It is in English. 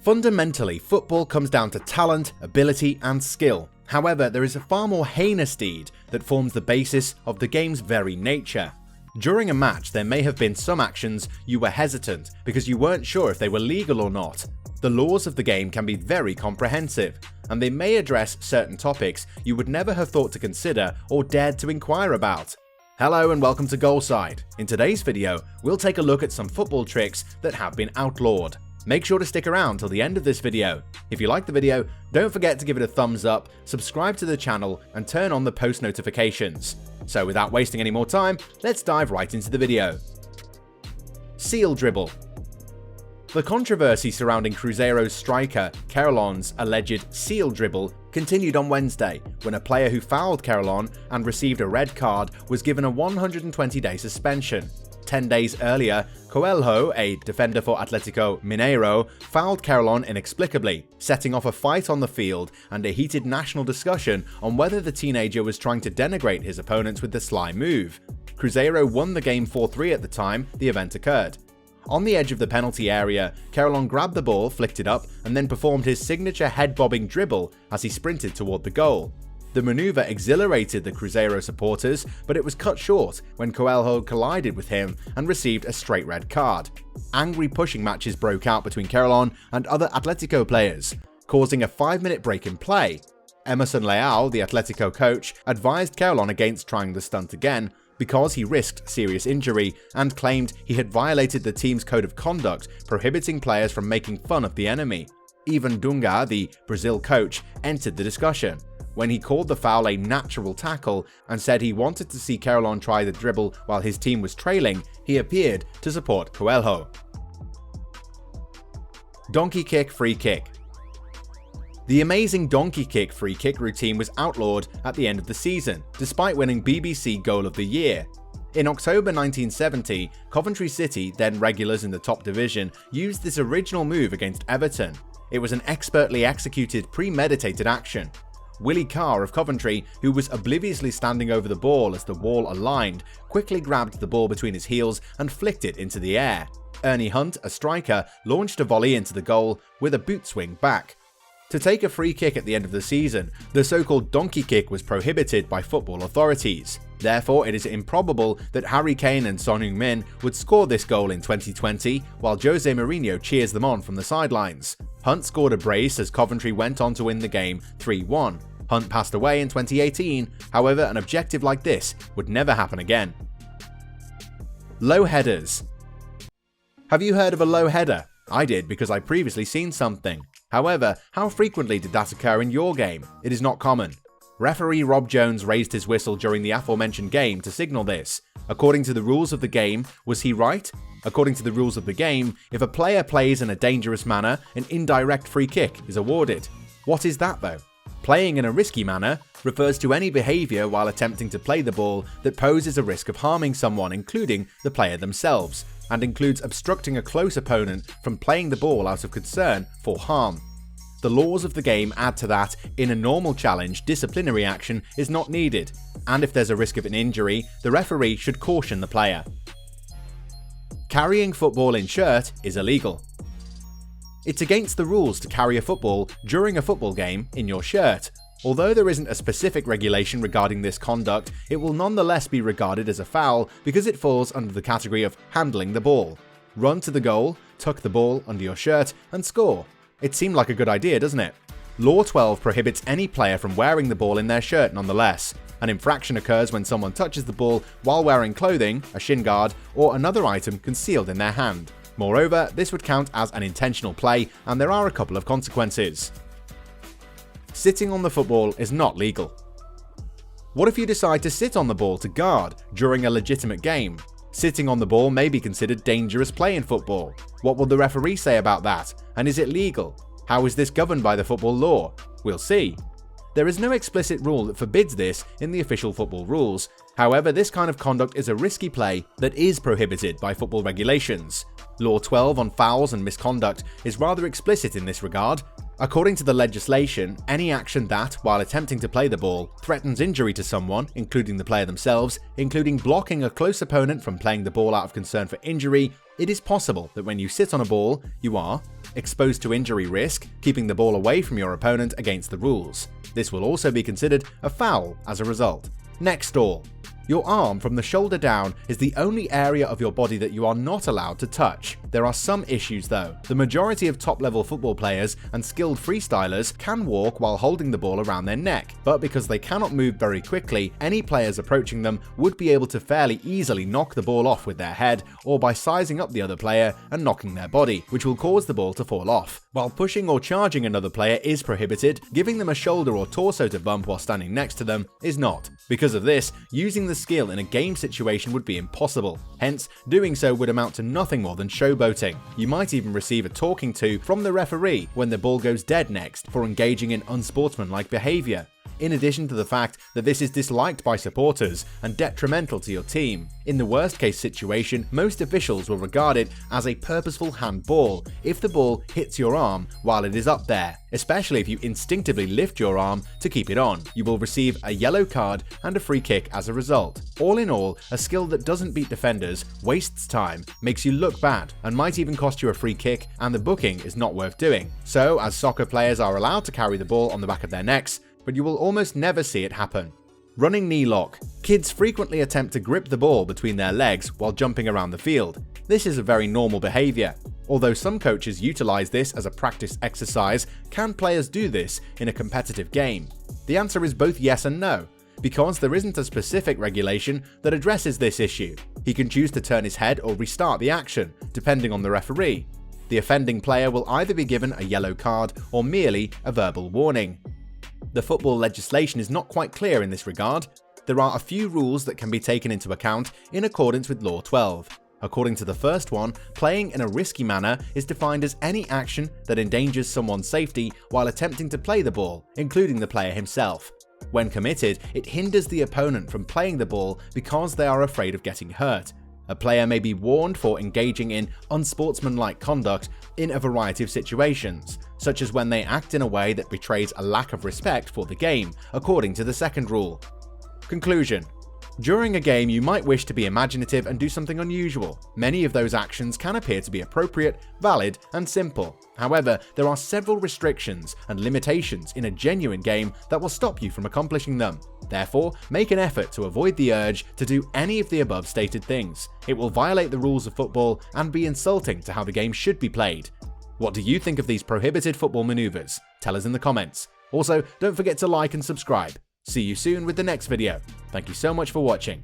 Fundamentally, football comes down to talent, ability, and skill. However, there is a far more heinous deed that forms the basis of the game's very nature. During a match, there may have been some actions you were hesitant because you weren't sure if they were legal or not. The laws of the game can be very comprehensive, and they may address certain topics you would never have thought to consider or dared to inquire about. Hello and welcome to Goalside. In today's video, we'll take a look at some football tricks that have been outlawed. Make sure to stick around till the end of this video. If you like the video, don't forget to give it a thumbs up, subscribe to the channel, and turn on the post notifications. So without wasting any more time, let's dive right into the video. Seal dribble. The controversy surrounding Cruzeiro's striker Carolon's alleged seal dribble continued on Wednesday when a player who fouled Carolon and received a red card was given a 120-day suspension. 10 days earlier, Coelho, a defender for Atletico Mineiro, fouled Carolon inexplicably, setting off a fight on the field and a heated national discussion on whether the teenager was trying to denigrate his opponents with the sly move. Cruzeiro won the game 4-3 at the time the event occurred. On the edge of the penalty area, Carolon grabbed the ball, flicked it up, and then performed his signature head-bobbing dribble as he sprinted toward the goal. The maneuver exhilarated the Cruzeiro supporters, but it was cut short when Coelho collided with him and received a straight red card. Angry pushing matches broke out between Carolon and other Atletico players, causing a 5-minute break in play. Emerson Leal, the Atletico coach, advised Carolon against trying the stunt again because he risked serious injury and claimed he had violated the team's code of conduct prohibiting players from making fun of the enemy. Even Dunga, the Brazil coach, entered the discussion. When he called the foul a natural tackle and said he wanted to see Carolon try the dribble while his team was trailing, he appeared to support Coelho. Donkey kick free kick. The amazing donkey kick free kick routine was outlawed at the end of the season, despite winning BBC Goal of the Year. In October 1970, Coventry City, then regulars in the top division, used this original move against Everton. It was an expertly executed, premeditated action. Willie Carr of Coventry, who was obliviously standing over the ball as the wall aligned, quickly grabbed the ball between his heels and flicked it into the air. Ernie Hunt, a striker, launched a volley into the goal with a boot swing back. To take a free kick at the end of the season, the so-called donkey kick was prohibited by football authorities. Therefore, it is improbable that Harry Kane and Son Heung-min would score this goal in 2020, while Jose Mourinho cheers them on from the sidelines. Hunt scored a brace as Coventry went on to win the game 3-1. Hunt passed away in 2018, however, an objective like this would never happen again. Low headers. Have you heard of a low header? I did because I previously seen something. However, how frequently did that occur in your game? It is not common. Referee Rob Jones raised his whistle during the aforementioned game to signal this. According to the rules of the game, was he right? According to the rules of the game, if a player plays in a dangerous manner, an indirect free kick is awarded. What is that though? Playing in a risky manner refers to any behaviour while attempting to play the ball that poses a risk of harming someone, including the player themselves, and includes obstructing a close opponent from playing the ball out of concern for harm. The laws of the game add to that in a normal challenge, disciplinary action is not needed, and if there's a risk of an injury, the referee should caution the player. Carrying football in shirt is illegal. It's against the rules to carry a football during a football game in your shirt. Although there isn't a specific regulation regarding this conduct, it will nonetheless be regarded as a foul because it falls under the category of handling the ball. Run to the goal, tuck the ball under your shirt, and score. It seemed like a good idea, doesn't it? Law 12 prohibits any player from wearing the ball in their shirt nonetheless. An infraction occurs when someone touches the ball while wearing clothing, a shin guard, or another item concealed in their hand. Moreover, this would count as an intentional play, and there are a couple of consequences. Sitting on the football is not legal. What if you decide to sit on the ball to guard during a legitimate game? Sitting on the ball may be considered dangerous play in football. What will the referee say about that? And is it legal? How is this governed by the football law? We'll see. There is no explicit rule that forbids this in the official football rules. However, this kind of conduct is a risky play that is prohibited by football regulations. Law 12 on fouls and misconduct is rather explicit in this regard. According to the legislation, any action that, while attempting to play the ball, threatens injury to someone, including the player themselves, including blocking a close opponent from playing the ball out of concern for injury, It is possible that when you sit on a ball, you are exposed to injury risk, keeping the ball away from your opponent against the rules. This will also be considered a foul as a result. Neck stall. Your arm from the shoulder down is the only area of your body that you are not allowed to touch. There are some issues though. The majority of top-level football players and skilled freestylers can walk while holding the ball around their neck, but because they cannot move very quickly, any players approaching them would be able to fairly easily knock the ball off with their head or by sizing up the other player and knocking their body, which will cause the ball to fall off. While pushing or charging another player is prohibited, giving them a shoulder or torso to bump while standing next to them is not. Because of this, using the skill in a game situation would be impossible. Hence, doing so would amount to nothing more than showboating. You might even receive a talking to from the referee when the ball goes dead next for engaging in unsportsmanlike behavior. In addition to the fact that this is disliked by supporters and detrimental to your team. In the worst case situation, most officials will regard it as a purposeful handball if the ball hits your arm while it is up there, especially if you instinctively lift your arm to keep it on. You will receive a yellow card and a free kick as a result. All in all, a skill that doesn't beat defenders, wastes time, makes you look bad, and might even cost you a free kick, and the booking is not worth doing. So, as soccer players are allowed to carry the ball on the back of their necks, but you will almost never see it happen. Running knee lock. Kids frequently attempt to grip the ball between their legs while jumping around the field. This is a very normal behavior. Although some coaches utilize this as a practice exercise, can players do this in a competitive game? The answer is both yes and no, because there isn't a specific regulation that addresses this issue. He can choose to turn his head or restart the action, depending on the referee. The offending player will either be given a yellow card or merely a verbal warning. The football legislation is not quite clear in this regard. There are a few rules that can be taken into account in accordance with Law 12. According to the first one, playing in a risky manner is defined as any action that endangers someone's safety while attempting to play the ball, including the player himself. When committed, it hinders the opponent from playing the ball because they are afraid of getting hurt. A player may be warned for engaging in unsportsmanlike conduct in a variety of situations, such as when they act in a way that betrays a lack of respect for the game, according to the second rule. Conclusion. During a game, you might wish to be imaginative and do something unusual. Many of those actions can appear to be appropriate, valid, and simple. However, there are several restrictions and limitations in a genuine game that will stop you from accomplishing them. Therefore, make an effort to avoid the urge to do any of the above stated things. It will violate the rules of football and be insulting to how the game should be played. What do you think of these prohibited football maneuvers? Tell us in the comments. Also, don't forget to like and subscribe. See you soon with the next video. Thank you so much for watching.